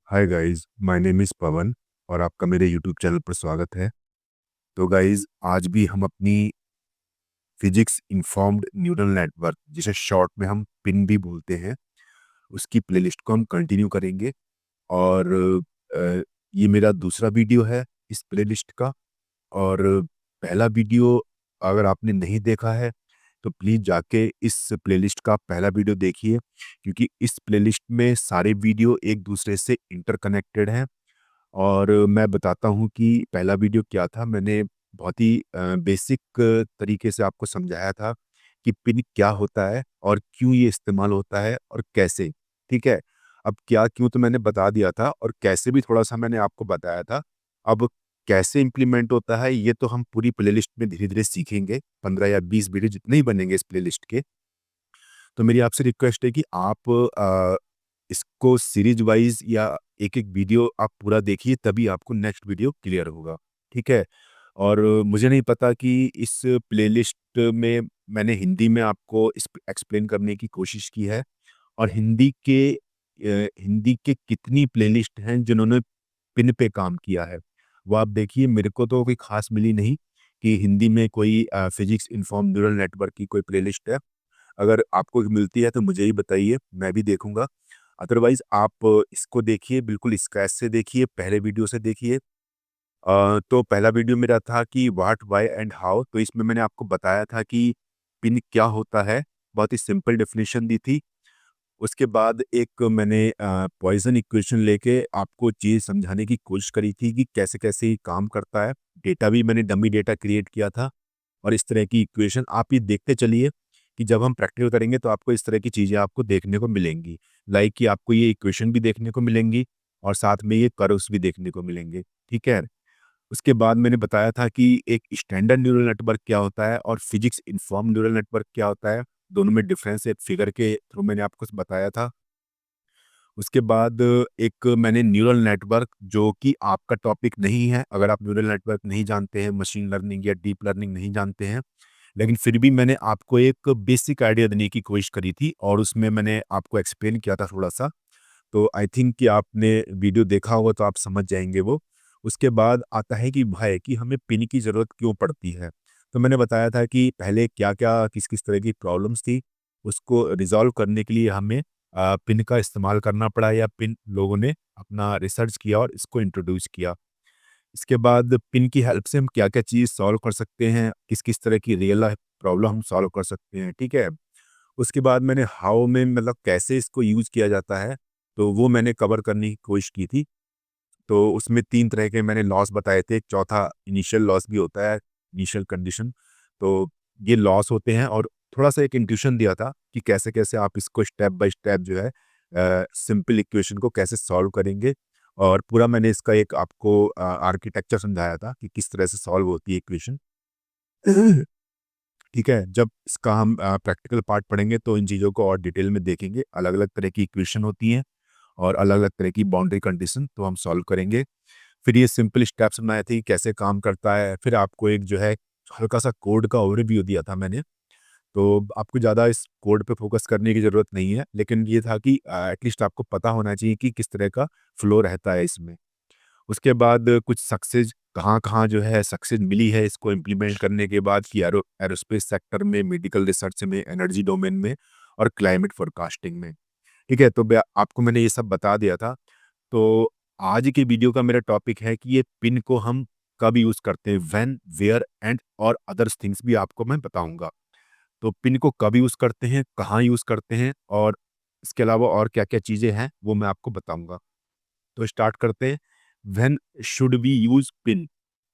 Hi guys, my name is Pawan और आपका मेरे यूट्यूब चैनल पर स्वागत है। तो गाइस, आज भी हम अपनी फिजिक्स इन्फॉर्म्ड न्यूरल नेटवर्क, जिसे शॉर्ट में हम पिन भी बोलते हैं, उसकी प्लेलिस्ट को हम कंटिन्यू करेंगे। और अ, ये मेरा दूसरा वीडियो है इस प्लेलिस्ट का। और पहला वीडियो अगर आपने नहीं देखा है तो प्लीज़ जाके इस प्लेलिस्ट का पहला वीडियो देखिए, क्योंकि इस प्लेलिस्ट में सारे वीडियो एक दूसरे से इंटरकनेक्टेड हैं। और मैं बताता हूँ कि पहला वीडियो क्या था। मैंने बहुत ही बेसिक तरीके से आपको समझाया था कि पिन क्या होता है और क्यों ये इस्तेमाल होता है और कैसे, ठीक है? अब क्या क्यों तो मैंने बता दिया था, और कैसे भी थोड़ा-सा मैंने आपको बताया था। अब कैसे इम्प्लीमेंट होता है ये तो हम पूरी प्लेलिस्ट में धीरे-धीरे सीखेंगे। 15 या 20 वीडियो जितने ही बनेंगे इस प्लेलिस्ट के। तो मेरी आपसे रिक्वेस्ट है कि आप इसको सीरीज वाइज़ या एक-एक वीडियो आप पूरा देखिए, तभी आपको नेक्स्ट वीडियो क्लियर होगा, ठीक है? और मुझे नहीं पता कि इस प्लेलिस्ट में मैंने हिंदी में आपको इस एक्सप्लेन करने की कोशिश की है, और हिंदी के कितनी प्लेलिस्ट हैं जिन्होंने पिन पे काम किया है। वो आप देखिए, मेरे को तो कोई ख़ास मिली नहीं कि हिंदी में कोई फिज़िक्स इन्फॉर्म्ड न्यूरल नेटवर्क की कोई प्लेलिस्ट है। अगर आपको मिलती है तो मुझे ही बताइए, मैं भी देखूँगा। अदरवाइज़ आप इसको देखिए, बिल्कुल स्क्रैच से देखिए, पहले वीडियो से देखिए। तो पहला वीडियो मेरा था कि व्हाट, व्हाई एंड हाउ। तो इसमें मैंने आपको बताया था कि पिन क्या होता है, बहुत ही सिंपल डेफ़िनेशन दी थी। उसके बाद एक मैंने पॉइज़न इक्वेशन लेके आपको चीज़ समझाने की कोशिश करी थी कि कैसे-कैसे ये काम करता है। डेटा भी मैंने डमी डेटा क्रिएट किया था, और इस तरह की इक्वेशन आप ये देखते चलिए कि जब हम प्रैक्टिकल करेंगे तो आपको इस तरह की चीज़ें आपको देखने को मिलेंगी। लाइक कि आपको ये इक्वेशन भी देखने को मिलेंगी, और साथ में ये कर्व्स भी देखने को मिलेंगे, ठीक है? उसके बाद मैंने बताया था कि एक स्टैंडर्ड न्यूरल नेटवर्क क्या होता है और फिजिक्स इन्फॉर्म्ड न्यूरल नेटवर्क क्या होता है। दोनों में डिफरेंस एक फिगर के थ्रू मैंने आपको बताया था। उसके बाद एक मैंने न्यूरल नेटवर्क, जो कि आपका टॉपिक नहीं है, अगर आप न्यूरल नेटवर्क नहीं जानते हैं, मशीन लर्निंग या डीप लर्निंग नहीं जानते हैं, लेकिन फिर भी मैंने आपको एक बेसिक आइडिया देने की कोशिश करी थी, और उसमें मैंने आपको एक्सप्लेन किया था थोड़ा-सा। तो आई थिंक कि आपने वीडियो देखा होगा तो आप समझ जाएँगे वो। उसके बाद आता है कि भाई कि हमें पिन की ज़रूरत क्यों पड़ती है? तो मैंने बताया था कि पहले क्या-क्या, किस-किस तरह की प्रॉब्लम्स थी, उसको रिज़ॉल्व करने के लिए हमें पिन का इस्तेमाल करना पड़ा, या पिन लोगों ने अपना रिसर्च किया और इसको इंट्रोड्यूस किया। इसके बाद पिन की हेल्प से हम क्या-क्या चीज़ सॉल्व कर सकते हैं, किस-किस तरह की रियल लाइफ़ प्रॉब्लम हम सॉल्व कर सकते हैं, ठीक है? उसके बाद मैंने हाउ में, मतलब कैसे इसको यूज़ किया जाता है, तो वो मैंने कवर करने की कोशिश की थी। तो उसमें 3 तरह के मैंने लॉस बताए थे। चौथा इनिशियल लॉस भी होता है, इनिशियल कंडीशन। तो ये लॉस होते हैं, और थोड़ा-सा एक इंट्यूशन दिया था कि कैसे-कैसे आप इसको स्टेप बाय स्टेप जो है सिंपल इक्वेशन को कैसे सॉल्व करेंगे। और पूरा मैंने इसका एक आपको आर्किटेक्चर समझाया था कि किस तरह से सॉल्व होती है इक्वेशन। ठीक है, जब इसका हम प्रैक्टिकल पार्ट पढ़ेंगे तो इन चीज़ों को और डिटेल में देखेंगे। अलग-अलग तरह की इक्वेशन होती हैं, और अलग-अलग तरह की बाउंड्री कंडीशन तो हम सॉल्व करेंगे। फिर ये सिंपल स्टेप्स बनाए थे कि कैसे काम करता है। फिर आपको एक जो है हल्का-सा कोड का ओवरव्यू दिया था मैंने। तो आपको ज़्यादा इस कोड पे फ़ोकस करने की ज़रूरत नहीं है, लेकिन ये था कि एटलीस्ट आपको पता होना चाहिए कि किस तरह का फ्लो रहता है इसमें। उसके बाद कुछ सक्सेस, कहाँ-कहाँ जो है सक्सेस मिली है इसको इम्प्लीमेंट करने के बाद, कि एरोस्पेस सेक्टर में, मेडिकल रिसर्च में, एनर्जी डोमेन में और क्लाइमेट फोरकास्टिंग में। ठीक है? तो आपको मैंने ये सब बता दिया था। तो आज के वीडियो का मेरा टॉपिक है कि ये पिन को हम कब यूज़ करते हैं, व्हेन, वेयर एंड और अदर्स थिंग्स भी आपको मैं बताऊँगा। तो पिन को कब यूज़ करते हैं, कहाँ यूज़ करते हैं, और इसके अलावा और क्या-क्या चीज़ें हैं, वो मैं आपको बताऊँगा। तो स्टार्ट करते हैं। When should we use PINN?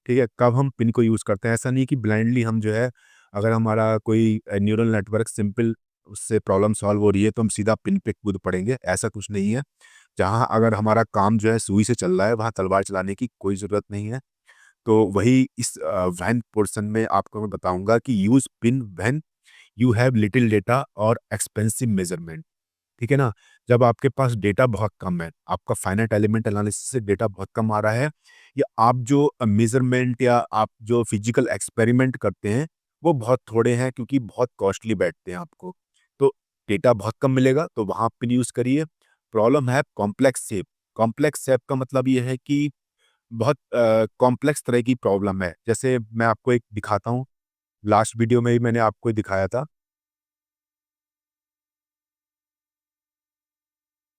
ठीक है? कब हम पिन को यूज़ करते हैं? ऐसा नहीं कि ब्लाइंडली हम जो है, अगर हमारा कोई न्यूरल नेटवर्क सिंपल, उससे प्रॉब्लम सॉल्व हो रही है तो हम सीधा पिन पे कूद पड़ेंगे, ऐसा कुछ नहीं है। जहाँ अगर हमारा काम जो है सुई से चल रहा है, वहाँ तलवार चलाने की कोई ज़रूरत नहीं है। तो वही इस व्हेन पोर्शन में आपको मैं बताऊँगा कि use pin when you have little data और एक्सपेंसिव मेज़रमेंट। ठीक है ना? जब आपके पास डेटा बहुत कम है, आपका फाइनाइट एलिमेंट एनालिसिस से डेटा बहुत कम आ रहा है, या आप जो मेज़रमेंट या आप जो फिज़िकल एक्सपेरिमेंट करते हैं, वो बहुत थोड़े हैं क्योंकि बहुत कॉस्टली बैठते हैं आपको। तो डेटा बहुत कम मिलेगा, तो वहाँ पिन यूज़ करिए। प्रॉब्लम है कॉम्प्लेक्स शेप, कॉम्प्लेक्स सेप का मतलब ये है कि बहुत कॉम्प्लेक्स तरह की प्रॉब्लम है। जैसे मैं आपको एक दिखाता हूँ, लास्ट वीडियो में भी मैंने आपको दिखाया था।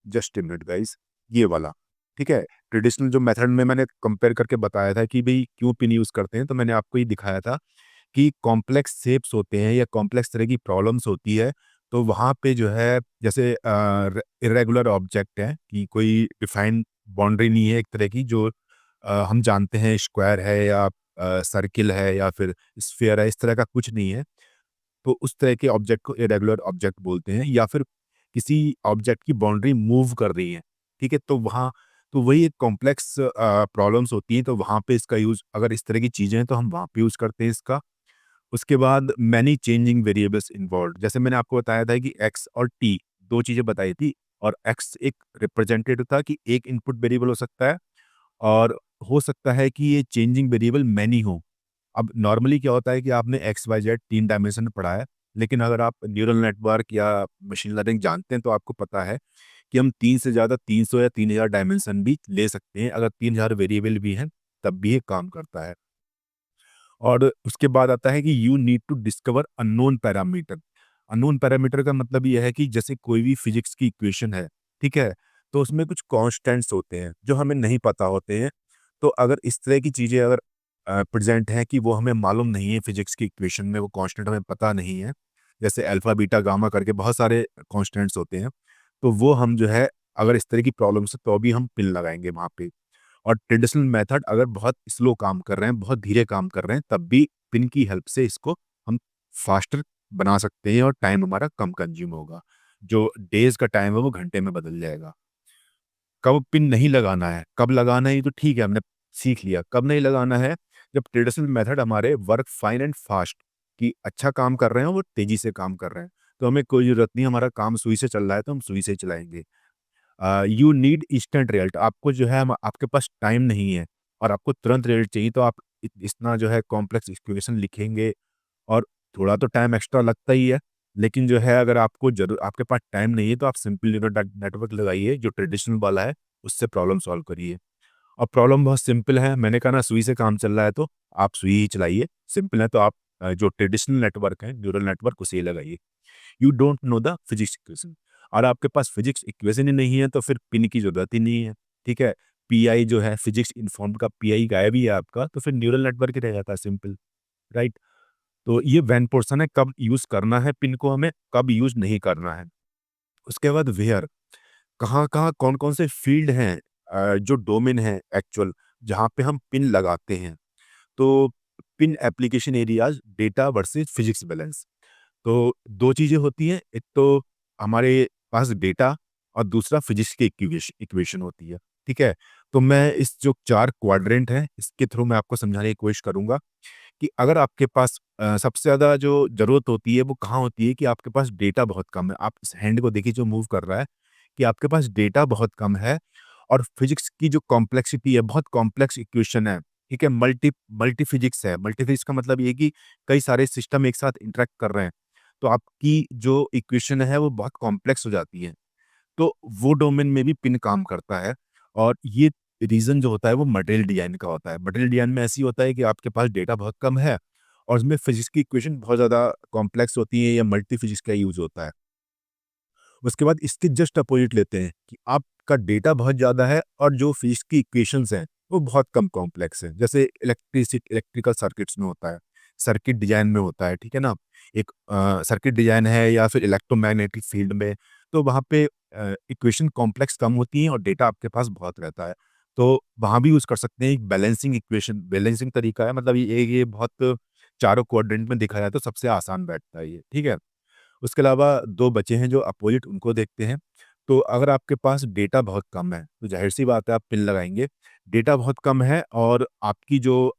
जस्ट अ मिनट गाइस, ये वाला, ठीक है। ट्रेडिशनल जो मेथड में मैंने कंपेयर करके बताया था कि भाई क्यों पिन यूज़ करते हैं, तो मैंने आपको ये दिखाया था कि कॉम्प्लेक्स शेप्स होते हैं या कॉम्प्लेक्स तरह की प्रॉब्लम्स होती है, तो वहाँ पे जो है जैसे इरेगुलर ऑब्जेक्ट है कि कोई डिफाइन बाउंड्री नहीं है एक तरह की, जो हम जानते हैं स्क्वायर है या सर्किल है या फिर स्फीयर है, इस तरह का कुछ नहीं है। तो उस तरह के ऑब्जेक्ट को इरेगुलर ऑब्जेक्ट बोलते हैं, या फिर किसी ऑब्जेक्ट की बाउंड्री मूव कर रही है, ठीक है। तो वही एक कॉम्प्लेक्स प्रॉब्लम्स होती हैं, तो वहाँ पे इसका यूज़, अगर इस तरह की चीज़ें हैं तो हम वहाँ पे यूज़ करते हैं इसका। उसके बाद मैनी चेंजिंग वेरिएबल्स इन्वॉल्व्ड, जैसे मैंने आपको बताया था कि एक्स और टी, 2 चीज़ें बताई थी, और एक्स एक रिप्रेजेंटेटिव था कि एक इनपुट वेरिएबल हो सकता है, और हो सकता है कि ये चेंजिंग वेरिएबल मैनी हो। अब नॉर्मली क्या होता है कि आपने एक्स, वाई, जेड 3 डायमेंशन में पढ़ा है, लेकिन अगर आप न्यूरल नेटवर्क या मशीन लर्निंग जानते हैं तो आपको पता है कि हम 3 से ज़्यादा 300 या 3000 डायमेंशन भी ले सकते हैं। अगर 3000 वेरिएबल भी हैं, तब भी ये काम करता है। और उसके बाद आता है कि you need to discover unknown parameter. Unknown parameter का मतलब ये है कि जैसे कोई भी फिजिक्स की इक्वेशन है, ठीक है? तो उसमें कुछ कांस्टेंट्स होते हैं, जो हमें नहीं पता होते हैं। तो अगर इस तरह की चीज़ें अगर प्रेज़ेंट हैं कि वो हमें मालूम नहीं है, फिजिक्स की इक्वेशन में वो कांस्टेंट हमें पता नहीं है, जैसे अल्फ़ा, बीटा, गामा करके बहुत सारे कांस्टेंट्स होते हैं, तो वो हम जो है, अगर इस तरह की प्रॉब्लम्स है, तो भी हम पिन लगाएँगे वहाँ पे। और ट्रेडिशनल मेथड अगर बहुत स्लो काम कर रहे हैं, बहुत धीरे काम कर रहे हैं, तब भी पिन की हेल्प से इसको हम फास्टर बना सकते हैं और टाइम हमारा कम कंज्यूम होगा। जो डेज़ का टाइम है वो घंटे में बदल जाएगा। कब पिन नहीं लगाना है, कब लगाना है, ये तो ठीक है, हमने सीख लिया। कब नहीं लगाना है, जब ट्रेडिशनल मेथड हमारे वर्क फाइन एंड फास्ट, कि अच्छा काम कर रहे हैं, वो तेज़ी से काम कर रहे हैं। तो हमें कोई ज़रूरत नहीं, हमारा काम सुई से चल रहा है तो हम सुई से ही चलाएँगे। यू नीड इंस्टेंट रिजल्ट, आपको जो है आपके पास टाइम नहीं है और आपको तुरंत रिजल्ट चाहिए, तो आप इतना जो है कॉम्प्लेक्स इक्वेशन लिखेंगे, और थोड़ा तो टाइम एक्स्ट्रा लगता ही है, लेकिन जो है अगर आपको जरूर आपके पास टाइम नहीं है, तो आप सिंपल न्यूरल नेटवर्क लगाइए जो ट्रेडिशनल वाला है, उससे प्रॉब्लम सॉल्व करिए। और प्रॉब्लम बहुत सिंपल है, मैंने कहा ना सुई से काम चल रहा है तो आप सुई ही चलाइए। सिंपल है तो आप जो ट्रेडिशनल नेटवर्क है, न्यूरल नेटवर्क, उसे ही लगाइए। You don't know the physics equation, और आपके पास फिजिक्स इक्वेशन ही नहीं है, तो फिर पिन की ज़रूरत ही नहीं है, ठीक है? पीआई जो है, फिजिक्स इन्फॉर्म्ड का पीआई गायब ही है आपका, तो फिर न्यूरल नेटवर्क ही रह जाता है, सिंपल, राइट? तो ये व्हेन पोर्शन है, कब यूज़ करना है पिन को हमें, कब यूज़ नहीं करना है। उसके बाद वेयर, कहाँ-कहाँ, कौन-कौन से फ़ील्ड हैं, जो डोमेन है एक्चुअल, जहाँ पे हम पिन लगाते हैं। तो pin application areas, data versus physics balance. तो 2 चीज़ें होती हैं, एक तो हमारे पास डेटा और दूसरा फिजिक्स की इक्वेशन होती है, ठीक है? तो मैं इस जो 4 क्वाड्रेंट हैं, इसके थ्रू मैं आपको समझाने की कोशिश करूँगा कि अगर आपके पास सबसे ज़्यादा जो ज़रूरत होती है, वो कहाँ होती है कि आपके पास डेटा बहुत कम है। आप इस हैंड को देखिए जो मूव कर रहा है, कि आपके पास डेटा बहुत कम है, और फिजिक्स की जो कॉम्प्लेक्सिटी है, बहुत कॉम्प्लेक्स इक्वेशन है, ठीक है? मल्टी फिजिक्स है। मल्टी फिजिक्स का मतलब ये है कि कई सारे सिस्टम एक साथ इंटरैक्ट कर रहे हैं। तो आपकी जो इक्वेशन है वो बहुत कॉम्प्लेक्स हो जाती है। तो वो डोमेन में भी पिन काम करता है, और ये रीज़न जो होता है वो मटेरियल डिज़ाइन का होता है। मटेरियल डिज़ाइन में ऐसे ही होता है कि आपके पास डेटा बहुत कम है, और उसमें फिजिक्स की इक्वेशन बहुत ज़्यादा कॉम्प्लेक्स होती है, या मल्टी फिजिक्स का यूज़ होता है। उसके बाद इसके जस्ट अपोजिट लेते हैं कि आपका डेटा बहुत ज़्यादा है और जो फिजिक्स की इक्वेशंस हैं, वो बहुत कम कॉम्प्लेक्स हैं। जैसे इलेक्ट्रिकल सर्किट्स में होता है, सर्किट डिज़ाइन में होता है, ठीक है ना? एक सर्किट डिज़ाइन है या फिर इलेक्ट्रोमैग्नेटिक फील्ड में, तो वहाँ पे इक्वेशन कॉम्प्लेक्स कम होती हैं और डेटा आपके पास बहुत रहता है। तो वहाँ भी यूज़ कर सकते हैं एक बैलेंसिंग इक्वेशन, बैलेंसिंग तरीका है, मतलब ये बहुत चारों क्वाड्रेंट में देखा जाए तो सबसे आसान बैठता है ये, ठीक है? उसके अलावा 2 बचे हैं जो अपोज़िट, उनको देखते हैं। तो अगर आपके पास डेटा बहुत कम है, तो ज़ाहिर-सी बात है आप पिन लगाएँगे। डेटा बहुत कम है और आपकी जो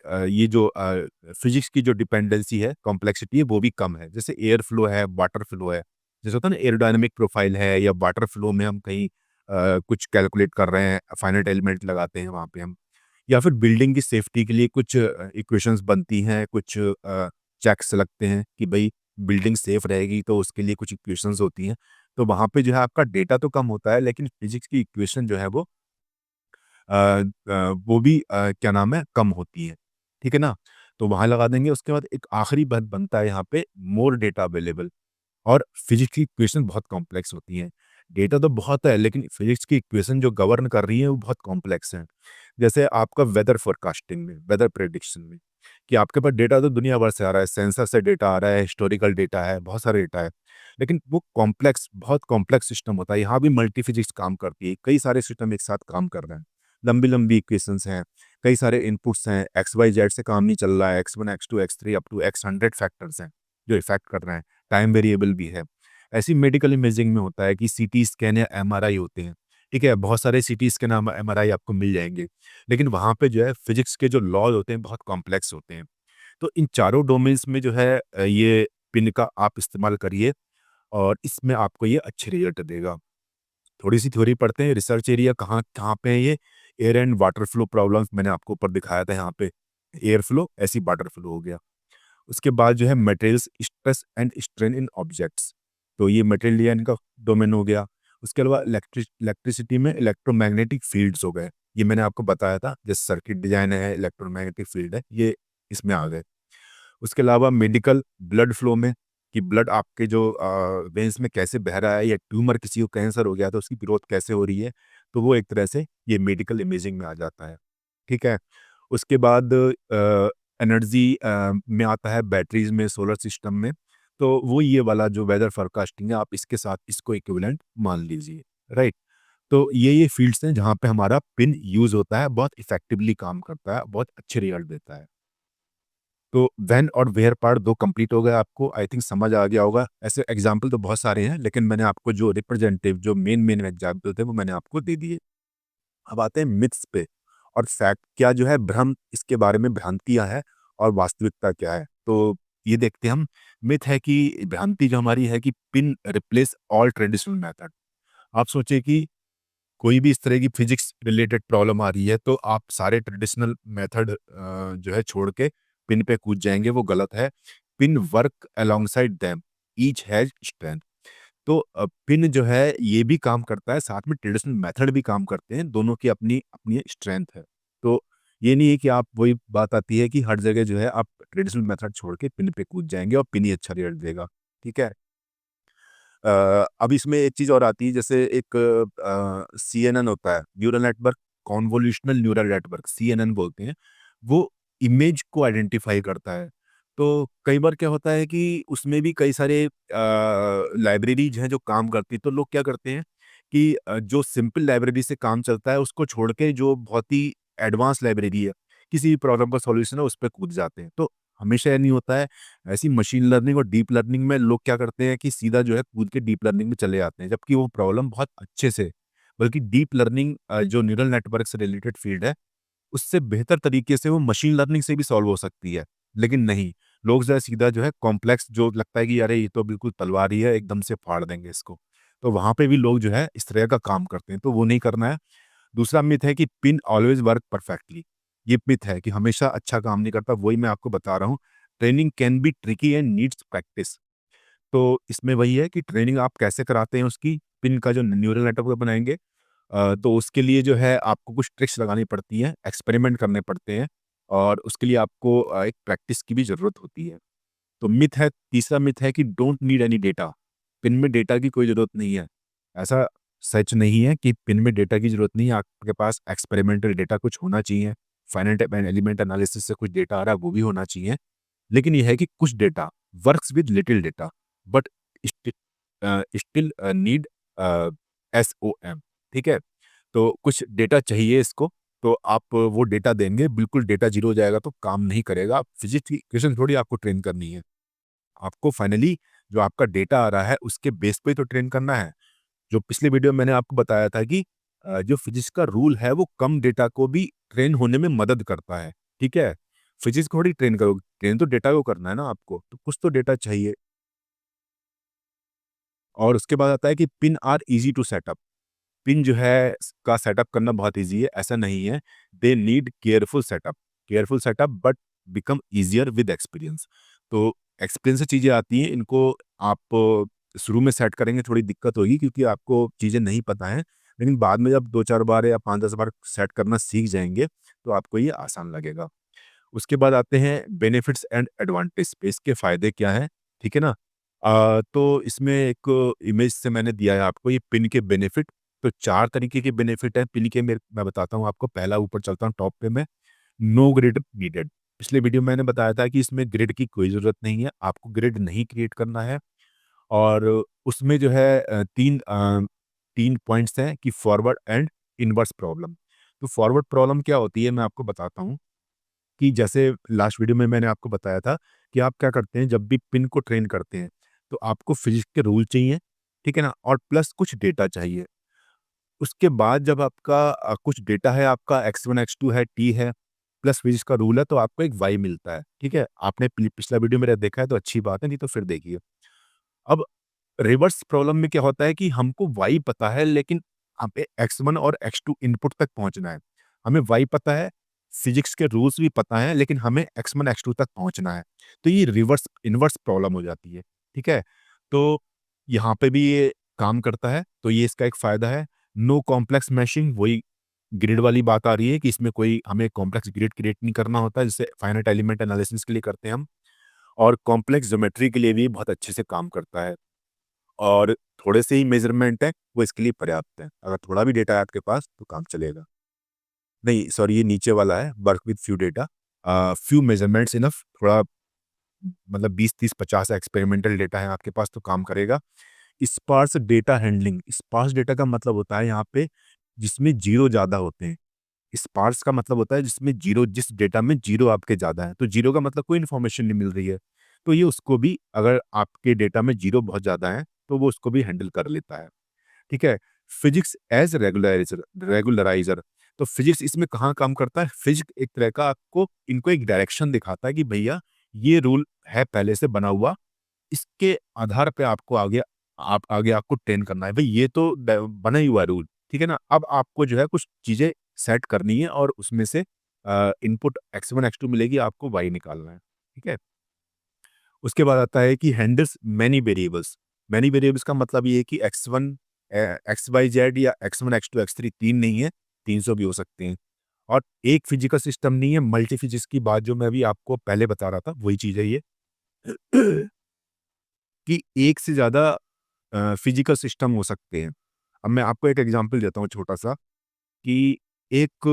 ये जो फ़िज़िक्स की जो डिपेंडेंसी है, कॉम्प्लेक्सिटी है, वो भी कम है। जैसे एयर फ्लो है, वाटर फ्लो है। जैसे होता है ना एयरोडायनामिक प्रोफ़ाइल है, या वाटर फ्लो में हम कहीं कुछ कैलकुलेट कर रहे हैं, फ़ाइनाइट एलिमेंट लगाते हैं वहाँ पे हम। या फिर बिल्डिंग की सेफ्टी के लिए कुछ इक्वेशंस बनती हैं, कुछ चेक्स लगते हैं कि भई बिल्डिंग सेफ रहेगी, तो उसके लिए कुछ इक्वेशंस होती हैं। तो वहाँ पे जो है आपका डेटा तो कम होता है, लेकिन फिजिक्स की इक्वेशन जो है वो भी क्या नाम है, कम होती है। ठीक है ना? तो वहाँ लगा देंगे। उसके बाद एक आखिरी बात बनता है यहाँ पे, मोर डेटा अवेलेबल। और फिजिक्स की इक्वेशन बहुत कॉम्प्लेक्स होती हैं। डेटा तो बहुत है, लेकिन फिजिक्स की इक्वेशन जो गवर्न कर रही है वो बहुत कॉम्प्लेक्स है। जैसे आपका वेदर फोरकास्टिंग में, वेदर प्रेडिक्शन में, कि आपके पास डेटा तो दुनिया भर से आ रहा है, सेंसर से डेटा आ रहा है, हिस्टोरिकल डेटा है, बहुत सारा डेटा है, लेकिन वो कॉम्प्लेक्स, बहुत कॉम्प्लेक्स सिस्टम होता है। यहाँ भी मल्टी फिजिक्स काम करती है, कई सारे सिस्टम एक साथ काम कर रहे हैं, लंबी लंबी इक्वेशंस हैं, कई सारे इनपुट्स हैं, एक्स वाई जेड से काम नहीं चल रहा है, X1 X2 X3 up to X100 factors हैं जो इफेक्ट कर रहे हैं, टाइम वेरिएबल भी है। ऐसी मेडिकल इमेजिंग में होता है कि सीटी स्कैन या एमआरआई होते हैं। ठीक है, बहुत सारे सीटी स्कैन, एमआरआई आपको मिल जाएंगे, लेकिन वहाँ पे जो है फिजिक्स के जो लॉज होते हैं बहुत कॉम्प्लेक्स होते हैं। तो इन चारों डोमेन्स में जो है ये पिन का आप इस्तेमाल करिए, और इसमें आपको ये अच्छे रिजल्ट देगा। थोड़ी सी थ्योरी पढ़ते हैं, रिसर्च एरिया कहाँ कहाँ पे है ये। Air and water flow problems मैंने आपको ऊपर दिखाया था, यहाँ पे एयर फ्लो ऐसी वाटर फ्लो हो गया। उसके बाद जो है materials stress and strain in objects, तो ये मटेरियल डिजाइन का डोमेन हो गया। उसके अलावा इलेक्ट्रिसिटी में इलेक्ट्रोमैग्नेटिक फील्ड्स हो गए, ये मैंने आपको बताया था, जैसे सर्किट डिजाइन है, इलेक्ट्रोमैग्नेटिक फील्ड है, ये इसमें आ गए। उसके अलावा मेडिकल ब्लड फ्लो में, कि ब्लड आपके जो वेन्स में कैसे बह रहा है, या ट्यूमर किसी को कैंसर हो गया तो उसकी ग्रोथ कैसे हो रही है, तो वो एक तरह से ये मेडिकल इमेजिंग में आ जाता है। ठीक है। उसके बाद एनर्जी में आता है, बैटरीज में, सोलर सिस्टम में, तो वो ये वाला जो वेदर फोरकास्टिंग है, आप इसके साथ इसको इक्विवेलेंट मान लीजिए। राइट। तो ये फील्ड्स हैं जहाँ पे हमारा पिन यूज होता है, बहुत इफेक्टिवली काम करता है, बहुत अच्छे रिजल्ट देता है। तो व्हेन और वेयर पार्ट 2 कंप्लीट हो गए, आपको आई थिंक समझ आ गया होगा। ऐसे एग्जाम्पल तो बहुत सारे हैं, लेकिन मैंने आपको जो रिप्रेजेंटेटिव, जो मेन एग्जाम्पल थे, वो मैंने आपको दे दिए। अब आते हैं मिथ्स पे और फैक्ट, क्या जो है भ्रम इसके बारे में, भ्रांतियां है और वास्तविकता क्या है। तो ये देखते हैं हम। मिथ है कि भ्रांति जो हमारी है कि pin replace all traditional method. आप सोचे कि कोई भी इस तरह की फिजिक्स रिलेटेड प्रॉब्लम आ रही है तो आप सारे ट्रेडिशनल मेथड जो है छोड़ के पिन पे कूद जाएंगे, वो गलत है। Pin work alongside them, each has strength. तो पिन जो है ये भी काम करता है, साथ में ट्रेडिशनल मेथड भी काम करते हैं, दोनों की अपनी अपनी स्ट्रेंथ है। तो ये नहीं है कि आप, वही बात आती है कि हर जगह जो है आप ट्रेडिशनल मेथड छोड़ के पिन पे कूद जाएंगे और पिन ही अच्छा रिजल्ट देगा। ठीक है। अब इसमें एक चीज़ और आती है, जैसे एक सीएनएन होता है, neural network, convolutional neural network, CNN बोलते हैं। वो इमेज को आइडेंटिफाई करता है। तो कई बार क्या होता है कि उसमें भी कई सारे लाइब्रेरीज हैं जो काम करती, तो लोग क्या करते हैं कि जो सिंपल लाइब्रेरी से काम चलता है उसको छोड़ के जो बहुत ही एडवांस लाइब्रेरी है, किसी भी प्रॉब्लम का सॉल्यूशन है, उस पर कूद जाते हैं। तो हमेशा ये नहीं होता है। ऐसी मशीन लर्निंग और डीप लर्निंग में लोग क्या करते हैं कि सीधा जो है कूद के डीप लर्निंग में चले जाते हैं, जबकि वो प्रॉब्लम बहुत अच्छे से, बल्कि डीप लर्निंग जो न्यूरल नेटवर्क से रिलेटेड फील्ड है, उससे बेहतर तरीके से वो मशीन लर्निंग से भी सॉल्व हो सकती है। लेकिन नहीं, लोग जो है सीधा जो है कॉम्प्लेक्स, जो लगता है कि अरे ये तो बिल्कुल तलवार ही है, एकदम से फाड़ देंगे इसको, तो वहाँ पे भी लोग जो है इस तरह का काम करते हैं, तो वो नहीं करना है। दूसरा मिथ है कि पिन ऑलवेज वर्क परफेक्टली। ये मिथ है कि हमेशा अच्छा काम नहीं करता, वही मैं आपको बता रहा हूँ। Training can be tricky and needs practice. तो इसमें वही है कि ट्रेनिंग आप कैसे कराते हैं उसकी, पिन का जो न्यूरल नेटवर्क बनाएँगे, तो उसके लिए जो है आपको कुछ ट्रिक्स लगानी पड़ती हैं, एक्सपेरिमेंट करने पड़ते हैं, और उसके लिए आपको एक प्रैक्टिस की भी ज़रूरत होती है। तो मिथ है, तीसरा मिथ है कि don't need any data. Pin में डेटा की कोई ज़रूरत नहीं है। ऐसा सच नहीं है कि पिन में डेटा की ज़रूरत नहीं है, आपके पास एक्सपेरिमेंटल डेटा कुछ होना चाहिए, फाइनाइट एलिमेंट एनालिसिस से कुछ डेटा आ रहा है, वो भी होना चाहिए। लेकिन ये है कि कुछ data works with little data, but still need SOM. ठीक है। तो कुछ डेटा चाहिए इसको, तो आप वो डेटा देंगे, बिल्कुल डेटा जीरो हो जाएगा तो काम नहीं करेगा। आप फिजिक्स की इक्वेशन थोड़ी आपको ट्रेन करनी है, आपको फाइनली जो आपका डेटा आ रहा है उसके बेस पे तो ट्रेन करना है। जो पिछले वीडियो में मैंने आपको बताया था कि जो फिजिक्स का रूल है वो कम डेटा को भी ट्रेन होने में मदद करता है। ठीक है। फिजिक्स को थोड़ी ट्रेन करोगे, ट्रेन तो डेटा को करना है ना आपको, तो कुछ तो डेटा चाहिए। और उसके बाद आता है कि PINN are easy to set up. PINN जो है का सेटअप करना बहुत ईज़ी है, ऐसा नहीं है। They need careful setup but become easier with experience. तो एक्सपीरियंस से चीज़ें आती हैं, इनको आप शुरू में सेट करेंगे थोड़ी दिक्कत होगी क्योंकि आपको चीज़ें नहीं पता हैं, लेकिन बाद में जब 2-4 बार या 5-10 बार सेट करना सीख जाएँगे, तो आपको ये आसान लगेगा। उसके बाद आते हैं बेनिफिट्स एंड एडवांटेज पे, इसके फ़ायदे क्या हैं, ठीक है ना? तो इसमें एक इमेज से मैंने दिया है आपको ये पिन के बेनिफिट। तो 4 तरीके के बेनिफिट हैं पिन के, मैं बताता हूँ आपको। पहला ऊपर चलता हूँ टॉप पे मैं, नो ग्रिड नीडेड। पिछले वीडियो में मैंने बताया था कि इसमें ग्रिड की कोई ज़रूरत नहीं है, आपको ग्रिड नहीं क्रिएट करना है। और उसमें जो है 3 पॉइंट्स हैं कि फॉरवर्ड एंड इनवर्स प्रॉब्लम। तो फॉरवर्ड प्रॉब्लम क्या होती है मैं आपको बताता हूँ। कि जैसे लास्ट वीडियो में मैंने आपको बताया था कि आप क्या करते हैं जब भी पिन को ट्रेन करते हैं, तो आपको फिजिक्स के रूल चाहिए, ठीक है ना? और प्लस कुछ डेटा चाहिए। उसके बाद जब आपका कुछ डेटा है, आपका x1 x2 है, t है, प्लस फिजिक्स का रूल है, तो आपको एक y मिलता है, ठीक है? आपने पिछला वीडियो मेरा देखा है तो अच्छी बात है, नहीं तो फिर देखिए। अब रिवर्स प्रॉब्लम में क्या होता है कि हमको y पता है, लेकिन हमें x1 और x2 इनपुट तक पहुंचना है। हमें y पता है, फिजिक्स के रूल्स भी पता हैं, लेकिन हमें x1 x2 तक पहुंचना है। तो ये रिवर्स इनवर्स प्रॉब्लम हो जाती है, ठीक है? तो यहाँ पे भी ये काम करता है, तो ये इसका एक फ़ायदा है। नो कॉम्प्लेक्स मैशिंग, वही ग्रिड वाली बात आ रही है कि इसमें कोई हमें कॉम्प्लेक्स ग्रिड क्रिएट नहीं करना होता, जिससे फाइनाइट एलिमेंट एनालिसिस के लिए करते हैं हम। और कॉम्प्लेक्स ज्योमेट्री के लिए भी बहुत अच्छे से काम करता है। और थोड़े से ही मेज़रमेंट है, वो इसके लिए पर्याप्त है। अगर थोड़ा भी डेटा है आपके पास, तो काम चलेगा। नहीं, सॉरी, ये नीचे वाला है, work with few data, few measurements enough. थोड़ा मतलब 20, 30, 50 एक्सपेरिमेंटल डेटा है आपके पास तो काम करेगा। Sparse data handling, sparse data का मतलब होता है यहाँ पे जिसमें ज़ीरो ज़्यादा होते हैं। स्पार्स का मतलब होता है जिसमें ज़ीरो, जिस डेटा में ज़ीरो आपके ज़्यादा है, तो ज़ीरो का मतलब कोई इन्फॉर्मेशन नहीं मिल रही है। तो ये उसको भी, अगर आपके डेटा में ज़ीरो बहुत ज़्यादा है, तो वो उसको भी हैंडल कर लेता है। ठीक है? फिजिक्स एज़ रेगुलराइज़र, तो फिजिक्स इसमें कहाँ काम करता है? फिजिक्स एक तरह का आपको इनको एक डायरेक्शन दिखाता है कि भैया ये रूल है पहले से बना हुआ, इसके आधार पे आपको आगे आपको ट्रेन करना है। भई ये तो बना ही हुआ है रूल, ठीक है ना? अब आपको जो है कुछ चीज़ें सेट करनी है और उसमें से इनपुट x1 x2 मिलेगी, आपको y निकालना है, ठीक है? उसके बाद आता है कि handles many variables. Many variables का मतलब ये है कि एक्स वाई जेड या x1 x2 x3 तीन नहीं है, 300 भी हो सकते हैं। और एक फिजिकल सिस्टम नहीं है, मल्टी फिजिक्स की बात जो मैं अभी आपको पहले बता रहा था, वही चीज़ है ये। कि एक से ज़्यादा फिजिकल सिस्टम हो सकते हैं। अब मैं आपको एक एग्ज़ाम्पल देता हूँ छोटा-सा कि एक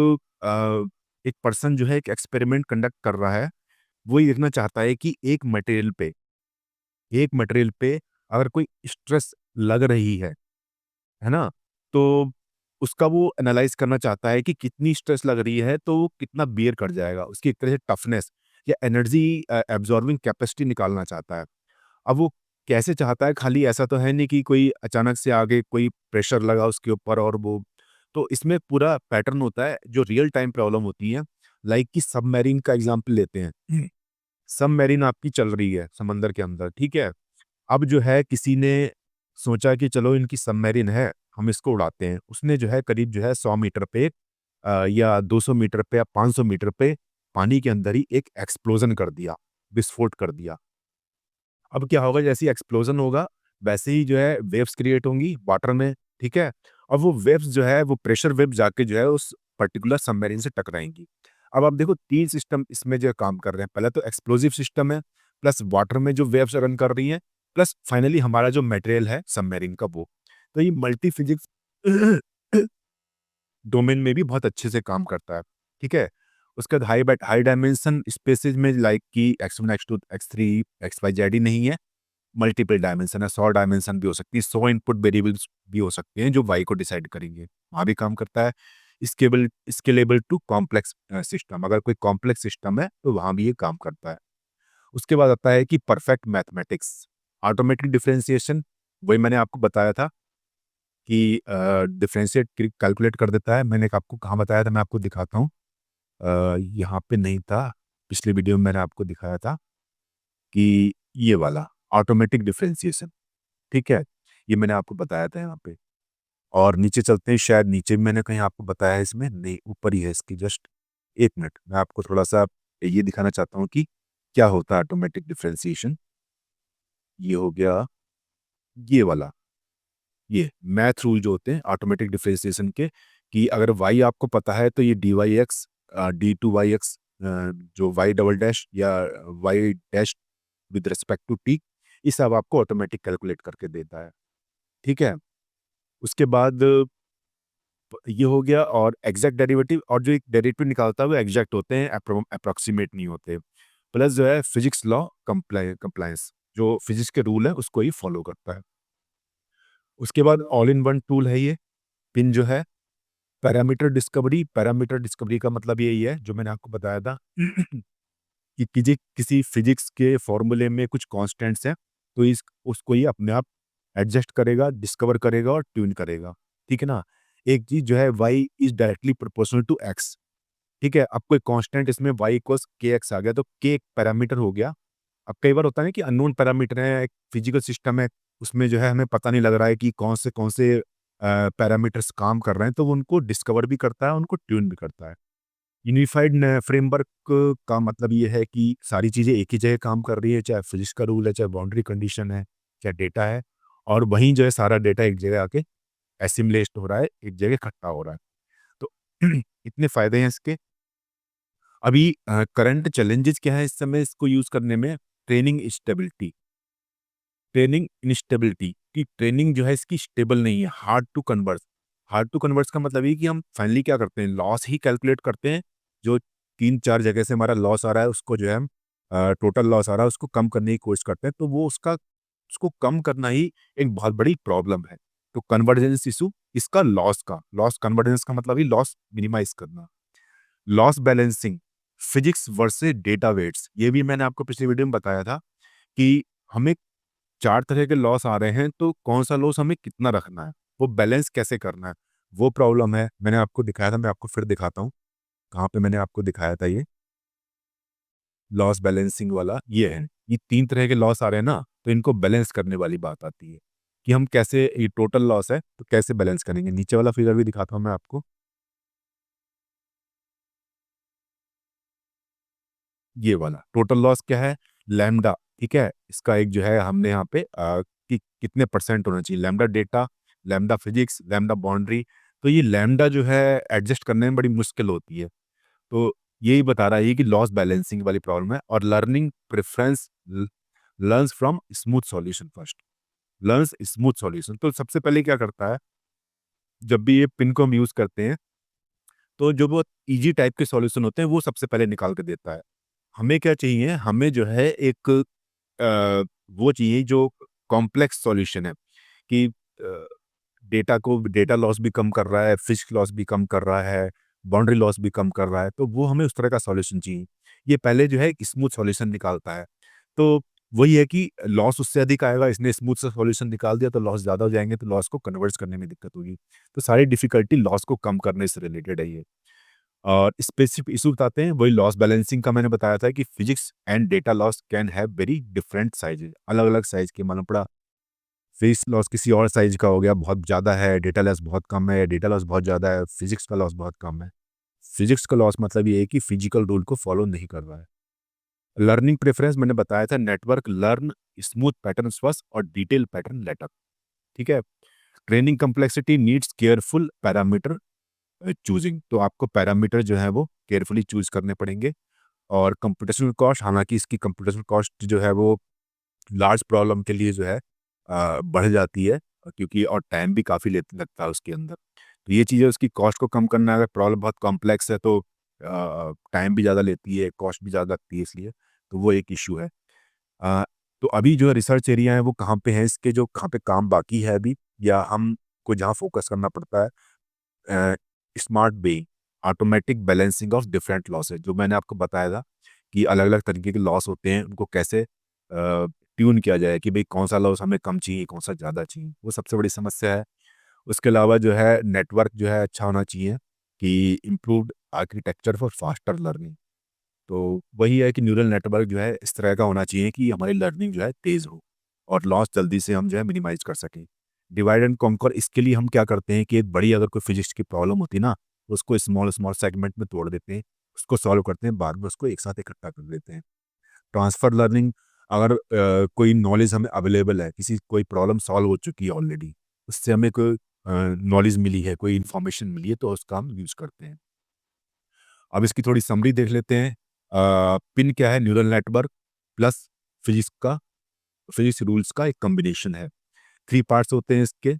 एक पर्सन जो है एक एक्सपेरिमेंट कंडक्ट कर रहा है। वो ये देखना चाहता है कि एक मटेरियल पे अगर कोई स्ट्रेस लग रही है ना? तो उसका वो एनालाइज़ करना चाहता है कि कितनी स्ट्रेस लग रही है, तो वो कितना बियर कर जाएगा। उसकी एक तरह से टफनेस या एनर्जी एब्ज़ॉर्बिंग कैपेसिटी निकालना चाहता है। अब वो कैसे चाहता है, खाली ऐसा तो है नहीं कि कोई अचानक से आगे कोई प्रेशर लगा उसके ऊपर और वो, तो इसमें पूरा पैटर्न होता है जो रियल टाइम प्रॉब्लम होती है। लाइक कि सबमरीन का एग्जांपल लेते हैं। सबमरीन आपकी चल रही है समंदर के अंदर, ठीक है? अब जो है किसी ने सोचा कि चलो इनकी सबमरीन है, हम इसको उड़ाते हैं। उसने जो है करीब जो है 100 मीटर पे या 200 मीटर पे या 500 मीटर पे पानी के अंदर ही एक एक्सप्लोजन कर दिया, विस्फोट कर दिया। अब क्या होगा, जैसे ही एक्सप्लोजन होगा, वैसे ही जो है वेव्स क्रिएट होंगी वाटर में, ठीक है? और वो वेव्स जो है वो प्रेशर वेव जाके जो है उस पर्टिकुलर सबमरीन से टकराएँगी। अब आप देखो 3 सिस्टम इसमें जो काम कर रहे हैं। पहले तो एक्सप्लोसिव सिस्टम है, प्लस वाटर में जो वेव्स रन कर रही हैं, प्लस फाइनली हमारा जो मटेरियल है सबमरीन का वो। तो ये मल्टी फिजिक्स डोमेन में भी बहुत अच्छे से काम करता है, ठीक है? उसके बाद हाई डायमेंशन स्पेसेस में लाइक कि x1 x2 x3 xyz ही नहीं है, मल्टीपल डायमेंशन है, 100 डायमेंशन भी हो सकती है, 100 इनपुट वेरिएबल्स भी हो सकते हैं जो y को डिसाइड करेंगे, वहाँ भी काम करता है। स्केलेबल टू कॉम्प्लेक्स सिस्टम, अगर कोई कॉम्प्लेक्स सिस्टम है तो वहाँ भी ये काम करता है। उसके बाद आता है कि परफेक्ट मैथमेटिक्स, ऑटोमेटिक डिफरेंशिएशन, वही मैंने आपको बताया था कि डिफरेंशिएट कैलकुलेट कर देता है। मैंने आपको कहाँ बताया था, मैं आपको दिखाता हूँ। यहाँ पे नहीं था, पिछले वीडियो में मैंने आपको दिखाया था कि ये वाला ऑटोमेटिक डिफरेंशिएशन, ठीक है? ये मैंने आपको बताया था यहाँ पे। और नीचे चलते हैं, शायद नीचे भी मैंने कहीं आपको बताया है, इसमें नहीं, ऊपर ही है इसकी जस्ट। 1 मिनट, मैं आपको थोड़ा-सा ये दिखाना चाहता हूँ कि क्या होता है ऑटोमेटिक डिफरेंशिएशन। ये हो गया, ये वाला, ये मैथ रूल जो होते हैं ऑटोमेटिक डिफरेंशिएशन के, कि अगर y आपको पता है तो ये dy x d2y x जो y डबल डैश या y dash with respect to t, ये सब आपको ऑटोमेटिक कैलकुलेट करके देता है। ठीक है, उसके बाद ये हो गया। और एग्जैक्ट डेरिवेटिव, और जो एक डेरिवेटिव निकालता है वो एग्जैक्ट होते हैं, अप्रोक्सीमेट नहीं होते। प्लस जो है फिजिक्स लॉ कंप्लायंस, जो फिजिक्स के रूल है उसको ही फॉलो करता है। उसके बाद ऑल इन वन टूल है ये पिन जो है। पैरामीटर डिस्कवरी का मतलब यही है जो मैंने आपको बताया था कि किसी फिजिक्स के फॉर्मूले में कुछ कांस्टेंट्स हैं, तो इस उसको ये अपने आप एडजस्ट करेगा, डिस्कवर करेगा और ट्यून करेगा। ठीक है ना? एक चीज जो है y is directly proportional to x। ठीक है, अब कोई कांस्टेंट इसमें y इक्वल्स के एक्स आ गया तो के एक पैरामीटर हो गया। अब कई बार होता है ना कि अननोन पैरामीटर है, एक फिजिकल सिस्टम है, उसमें जो है हमें पता नहीं लग रहा है कि कौन से पैरामीटर्स काम कर रहे हैं, तो वो उनको डिस्कवर भी करता है, उनको ट्यून भी करता है। यूनिफाइड फ्रेमवर्क का मतलब ये है कि सारी चीज़ें एक ही जगह काम कर रही है, चाहे फिजिक्स का रूल है, चाहे बाउंड्री कंडीशन है, चाहे डेटा है, और वहीं जो है सारा डेटा एक जगह आके एसिमुलेट हो रहा है, एक जगह इकट्ठा हो रहा है। तो इतने फ़ायदे हैं इसके। अभी करंट चैलेंजेस क्या है इस समय इसको यूज़ करने में? ट्रेनिंग इंस्टेबिलिटी, कि ट्रेनिंग जो है इसकी स्टेबल नहीं है, हार्ड टू कन्वर्स का मतलब ये कि हम फाइनली क्या करते हैं, लॉस ही कैलकुलेट करते हैं। जो 3-4 जगह से हमारा लॉस आ रहा है उसको जो है हम टोटल लॉस आ रहा है उसको कम करने की कोशिश करते हैं, तो वो उसको कम करना ही एक बहुत बड़ी प्रॉब्लम है। तो कन्वर्जेंस इशू इसका लॉस कन्वर्जेंस का मतलब ही लॉस मिनिमाइज करना। Loss balancing, physics versus data weights, ये भी मैंने आपको पिछली वीडियो में बताया था कि हमें 4 तरह के लॉस आ रहे हैं, तो कौन-सा लॉस हमें कितना रखना है, वो बैलेंस कैसे करना है, वो प्रॉब्लम है। मैंने आपको दिखाया था, मैं आपको फिर दिखाता हूँ, कहाँ पे मैंने आपको दिखाया था ये लॉस बैलेंसिंग वाला, ये है। ये 3 तरह के लॉस आ रहे हैं ना, तो इनको बैलेंस करने वाली बात आती है, कि हम कैसे, ये टोटल लॉस है, तो कैसे बैलेंस करेंगे। नीचे वाला फिगर भी दिखाता हूँ मैं आपको, ये वाला टोटल लॉस क्या है? लैम्डा, ठीक है? इसका एक जो है हमने यहाँ पे कि कितने परसेंट होना चाहिए, lambda data, lambda physics, lambda boundary. तो ये लैम्डा जो है एडजस्ट करने में बड़ी मुश्किल होती है। तो यही बता रहा है कि लॉस बैलेंसिंग वाली प्रॉब्लम है। और learning preference learns from smooth solution first, learns smooth solution. तो सबसे पहले क्या करता है, जब भी ये पिन को हम यूज़ करते हैं, तो जो बहुत ईज़ी टाइप के सॉल्यूशन होते हैं, वो सबसे पहले निकाल के देता है। हमें क्या चाहिए, हमें जो है एक वो चाहिए जो कॉम्प्लेक्स सॉल्यूशन है, कि डेटा लॉस भी कम कर रहा है, फिजिक्स लॉस भी कम कर रहा है, बाउंड्री लॉस भी कम कर रहा है, तो वो हमें उस तरह का सॉल्यूशन चाहिए। ये पहले जो है एक स्मूथ सॉल्यूशन निकालता है। तो वही है कि लॉस उससे अधिक आएगा, इसने स्मूथ सा सॉल्यूशन निकाल दिया तो लॉस ज़्यादा हो जाएँगे, तो लॉस को कन्वर्ट करने में दिक्कत होगी। तो सारी डिफ़िकल्टी लॉस को कम करने से रिलेटेड है ये। और स्पेसिफिक इशू बताते हैं, वही लॉस बैलेंसिंग का मैंने बताया था कि physics and data loss can have very different sizes, अलग अलग साइज के। मालूम पड़ा फिजिक्स लॉस किसी और साइज का हो गया, बहुत ज़्यादा है, डेटा लॉस बहुत कम है, डेटा लॉस बहुत ज़्यादा है, फिजिक्स का लॉस बहुत कम है। फिजिक्स का लॉस मतलब ये है कि फिजिकल रूल को फॉलो नहीं कर रहा है। लर्निंग प्रेफरेंस मैंने बताया था, network learn smooth pattern first और डिटेल पैटर्न लेटर। ठीक है। Training complexity needs careful parameter choosing, तो आपको पैरामीटर जो है वो केयरफुली चूज करने पड़ेंगे। और कंप्यूटेशनल कॉस्ट, हालांकि इसकी कंप्यूटेशनल कॉस्ट जो है वो लार्ज प्रॉब्लम के लिए जो है बढ़ जाती है, क्योंकि और टाइम भी काफ़ी लगता है उसके अंदर। तो ये चीज़ें उसकी कॉस्ट को कम करना है, अगर प्रॉब्लम बहुत कॉम्प्लेक्स है तो टाइम भी ज़्यादा लेती है, कॉस्ट भी ज़्यादा लगती है, इसलिए तो वो एक इशू है। अ, तो अभी जो रिसर्च एरिया है वो कहाँ पे है इसके, जो कहाँ पे काम बाकी है अभी, या हमको जहाँ फोकस करना पड़ता है, smart by automatic balancing of different losses, जो मैंने आपको बताया था कि अलग अलग तरीके के लॉस होते हैं, उनको कैसे ट्यून किया जाए कि भाई कौन सा लॉस हमें कम चाहिए, कौन सा ज़्यादा चाहिए, वो सबसे बड़ी समस्या है। उसके अलावा जो है नेटवर्क जो है अच्छा होना चाहिए, कि improved architecture for faster learning. तो वही है कि न्यूरल नेटवर्क जो है इस तरह का होना चाहिए कि हमारी लर्निंग जो है तेज़ हो और लॉस जल्दी से हम जो है मिनिमाइज कर सकें। डिवाइड एंड कॉन्कर, इसके लिए हम क्या करते हैं कि एक बड़ी अगर कोई फिजिक्स की प्रॉब्लम होती है ना, उसको स्मॉल स्मॉल सेगमेंट में तोड़ देते हैं, उसको सॉल्व करते हैं, बाद में उसको एक साथ इकट्ठा कर देते हैं। ट्रांसफर लर्निंग, अगर कोई नॉलेज हमें अवेलेबल है, किसी कोई प्रॉब्लम सॉल्व हो चुकी है ऑलरेडी, उससे हमें कोई नॉलेज मिली है, कोई इन्फॉर्मेशन मिली है, तो उसका हम यूज़ करते हैं। अब इसकी थोड़ी समरी देख लेते हैं। पिन क्या है? न्यूरल नेटवर्क प्लस फिजिक्स का फिजिक्स रूल्स का एक कॉम्बिनेशन है। 3 पार्ट्स होते हैं इसके,